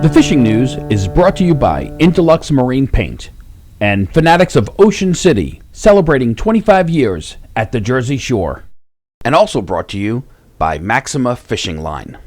The fishing news is brought to you by Interlux Marine Paint and Fanatics of Ocean City, celebrating 25 years at the Jersey Shore. And also brought to you by Maxima Fishing Line.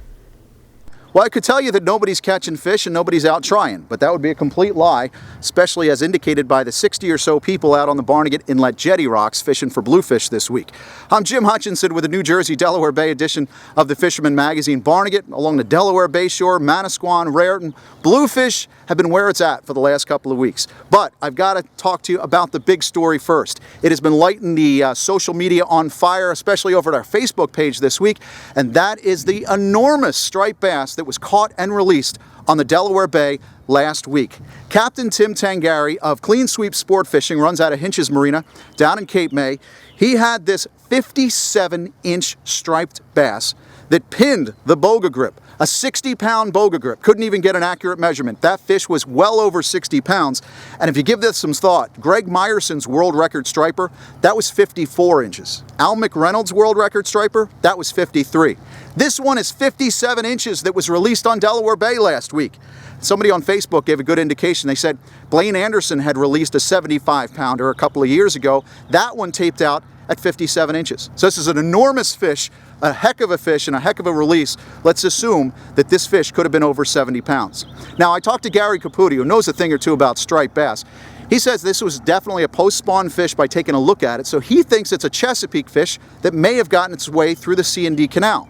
Well, I could tell you that nobody's catching fish and nobody's out trying, but that would be a complete lie, especially as indicated by the 60 or so people out on the Barnegat Inlet Jetty Rocks fishing for bluefish this week. I'm Jim Hutchinson with the New Jersey Delaware Bay edition of the Fisherman magazine. Barnegat, along the Delaware Bay shore, Manasquan, Raritan, bluefish have been where it's at for the last couple of weeks. But I've got to talk to you about the big story first. It has been lighting the social media on fire, especially over at our Facebook page this week, and that is the enormous striped bass that was caught and released on the Delaware Bay last week. Captain Tim Tangari of Clean Sweep Sport Fishing runs out of Hinch's Marina down in Cape May. He had this 57-inch striped bass that pinned the boga grip, a 60-pound boga grip. Couldn't even get an accurate measurement. That fish was well over 60 pounds. And if you give this some thought, Greg Meyerson's world record striper, that was 54 inches. Al McReynolds' world record striper, that was 53. This one is 57 inches that was released on Delaware Bay last week. Somebody on Facebook gave a good indication. They said Blaine Anderson had released a 75-pounder a couple of years ago. That one taped out at 57 inches. So this is an enormous fish, a heck of a fish and a heck of a release. Let's assume that this fish could have been over 70 pounds. Now, I talked to Gary Caputi, who knows a thing or two about striped bass. He says this was definitely a post-spawn fish by taking a look at it, so he thinks it's a Chesapeake fish that may have gotten its way through the C&D Canal.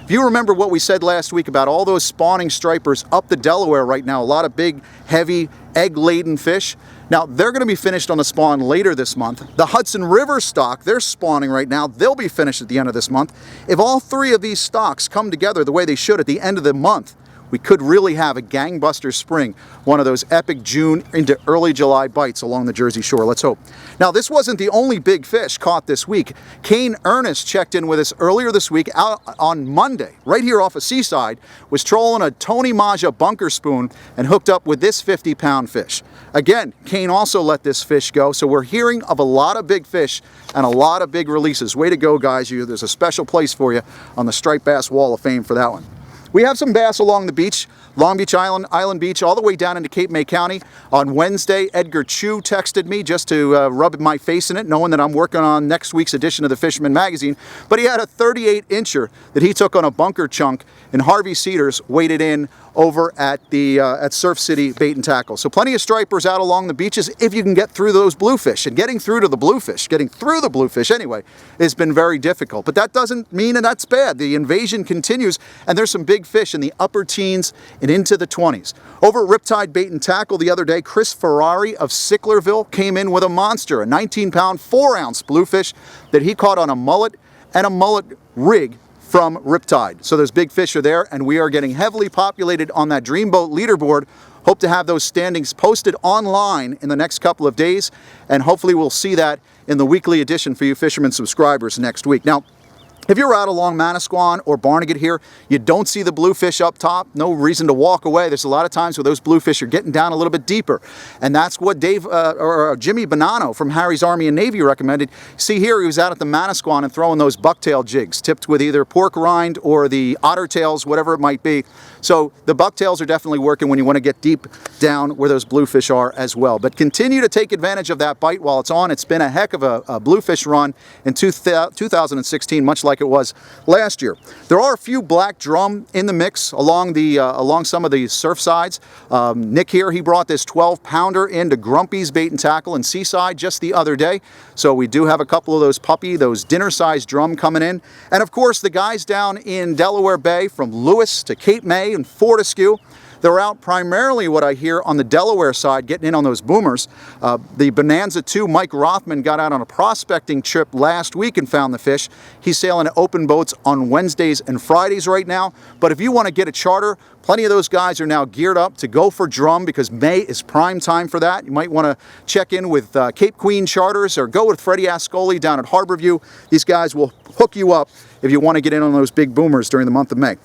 If you remember what we said last week about all those spawning stripers up the Delaware right now, a lot of big, heavy, egg-laden fish. Now, they're going to be finished on the spawn later this month. The Hudson River stock, they're spawning right now. They'll be finished at the end of this month. If all three of these stocks come together the way they should at the end of the month, we could really have a gangbuster spring, one of those epic June into early July bites along the Jersey Shore. Let's hope. Now, this wasn't the only big fish caught this week. Kane Ernest checked in with us earlier this week out on Monday, right here off of Seaside, was trolling a Tony Maja bunker spoon and hooked up with this 50-pound fish. Again, Kane also let this fish go, so we're hearing of a lot of big fish and a lot of big releases. Way to go, guys. There's a special place for you on the Striped Bass Wall of Fame for that one. We have some bass along the beach, Long Beach Island, Island Beach, all the way down into Cape May County. On Wednesday, Edgar Chu texted me just to rub my face in it, knowing that I'm working on next week's edition of the Fisherman magazine. But he had a 38-incher that he took on a bunker chunk, and Harvey Cedars waded in over at the at Surf City Bait and Tackle. So plenty of stripers out along the beaches if you can get through those bluefish. And getting through the bluefish anyway, has been very difficult. But that doesn't mean that that's bad. The invasion continues, and there's some big fish in the upper teens and into the 20s. Over at Riptide Bait and Tackle the other day, Chris Ferrari of Sicklerville came in with a monster, a 19-pound, 4-ounce bluefish that he caught on a mullet and a mullet rig from Riptide. So those big fish are there, and we are getting heavily populated on that Dreamboat leaderboard. Hope to have those standings posted online in the next couple of days, and hopefully we'll see that in the weekly edition for you Fisherman subscribers next week. Now, if you're out along Manasquan or Barnegat here, you don't see the bluefish up top, no reason to walk away. There's a lot of times where those bluefish are getting down a little bit deeper. And that's what Jimmy Bonanno from Harry's Army and Navy recommended. See here, he was out at the Manasquan and throwing those bucktail jigs, tipped with either pork rind or the otter tails, whatever it might be. So the bucktails are definitely working when you want to get deep down where those bluefish are as well. But continue to take advantage of that bite while it's on. It's been a heck of a bluefish run in 2016, much like it was last year. There are a few black drum in the mix along some of the surf sides. Nick here, he brought this 12-pounder into Grumpy's Bait and Tackle in Seaside just the other day. So we do have a couple of those dinner-sized drum coming in. And of course, the guys down in Delaware Bay from Lewis to Cape May and Fortescue, they're out primarily, what I hear, on the Delaware side, getting in on those boomers. The Bonanza 2, Mike Rothman, got out on a prospecting trip last week and found the fish. He's sailing at open boats on Wednesdays and Fridays right now. But if you want to get a charter, plenty of those guys are now geared up to go for drum because May is prime time for that. You might want to check in with Cape Queen Charters or go with Freddie Ascoli down at Harborview. These guys will hook you up if you want to get in on those big boomers during the month of May.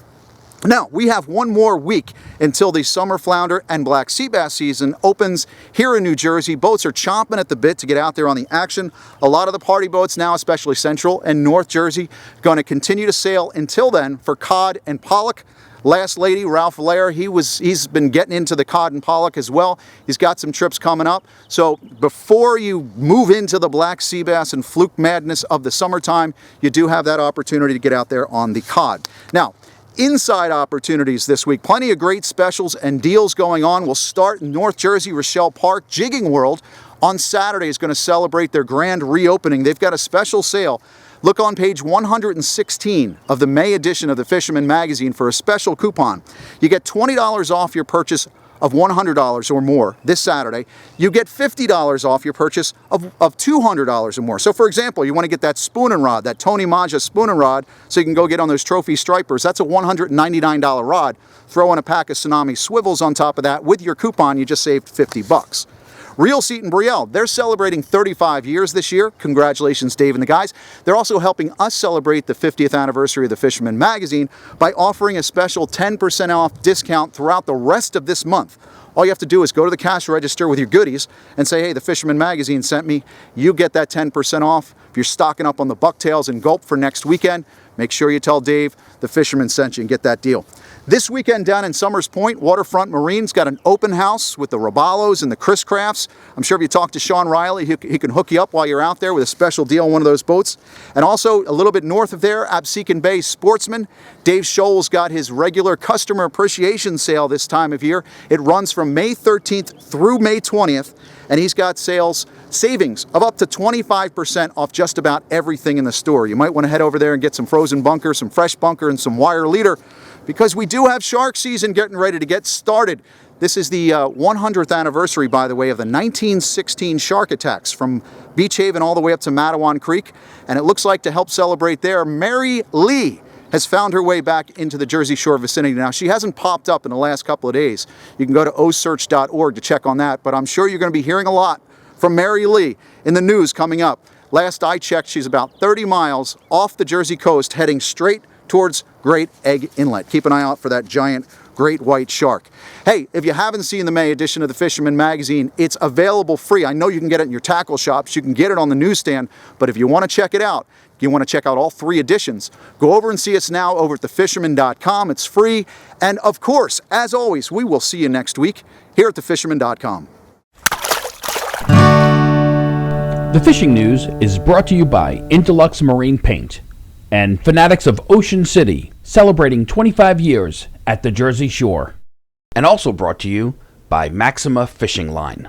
Now, we have one more week until the summer flounder and black sea bass season opens here in New Jersey. Boats are chomping at the bit to get out there on the action. A lot of the party boats now, especially Central and North Jersey, going to continue to sail until then for cod and pollock. Last lady, Ralph Lair, he's been getting into the cod and pollock as well. He's got some trips coming up. So before you move into the black sea bass and fluke madness of the summertime, you do have that opportunity to get out there on the cod. Now, inside opportunities this week, plenty of great specials and deals going on. We'll start in North Jersey, Rochelle Park. Jigging World on Saturday is going to celebrate their grand reopening. They've got a special sale. Look on page 116 of the May edition of the Fisherman magazine for a special coupon. You get $20 off your purchase of $100 or more this Saturday. You get $50 off your purchase of $200 or more. So for example, you want to get that spooning rod, that Tony Maja spooning rod, so you can go get on those trophy stripers. That's a $199 rod. Throw in a pack of Tsunami swivels on top of that. With your coupon, you just saved $50. Real Seat and Brielle, they're celebrating 35 years this year. Congratulations, Dave and the guys. They're also helping us celebrate the 50th anniversary of the Fisherman magazine by offering a special 10% off discount throughout the rest of this month. All you have to do is go to the cash register with your goodies and say, hey, the Fisherman magazine sent me. You get that 10% off. If you're stocking up on the bucktails and gulp for next weekend, make sure you tell Dave the Fisherman sent you and get that deal. This weekend down in Summers Point, Waterfront Marine's got an open house with the Robalos and the Chris Crafts. I'm sure if you talk to Sean Riley, he can hook you up while you're out there with a special deal on one of those boats. And also a little bit north of there, Absecon Bay Sportsman. Dave Scholl's got his regular customer appreciation sale this time of year. It runs from May 13th through May 20th, and he's got savings of up to 25% off just about everything in the store. You might want to head over there and get some frozen bunker, some fresh bunker, and some wire leader, because we do have shark season getting ready to get started. This is the 100th anniversary, by the way, of the 1916 shark attacks from Beach Haven all the way up to Matawan Creek. And it looks like, to help celebrate there, Mary Lee has found her way back into the Jersey Shore vicinity. Now, she hasn't popped up in the last couple of days. You can go to osearch.org to check on that, but I'm sure you're going to be hearing a lot from Mary Lee in the news coming up. Last I checked, she's about 30 miles off the Jersey coast, heading straight towards Great Egg Inlet. Keep an eye out for that giant great white shark. Hey, if you haven't seen the May edition of the Fisherman magazine, it's available free. I know you can get it in your tackle shops, you can get it on the newsstand, but if you want to check it out, you want to check out all 3 editions, go over and see us now over at thefisherman.com. It's free. And of course, as always, we will see you next week here at thefisherman.com. The fishing news is brought to you by Intellux Marine Paint and Fanatics of Ocean City, celebrating 25 years at the Jersey Shore. And also brought to you by Maxima Fishing Line.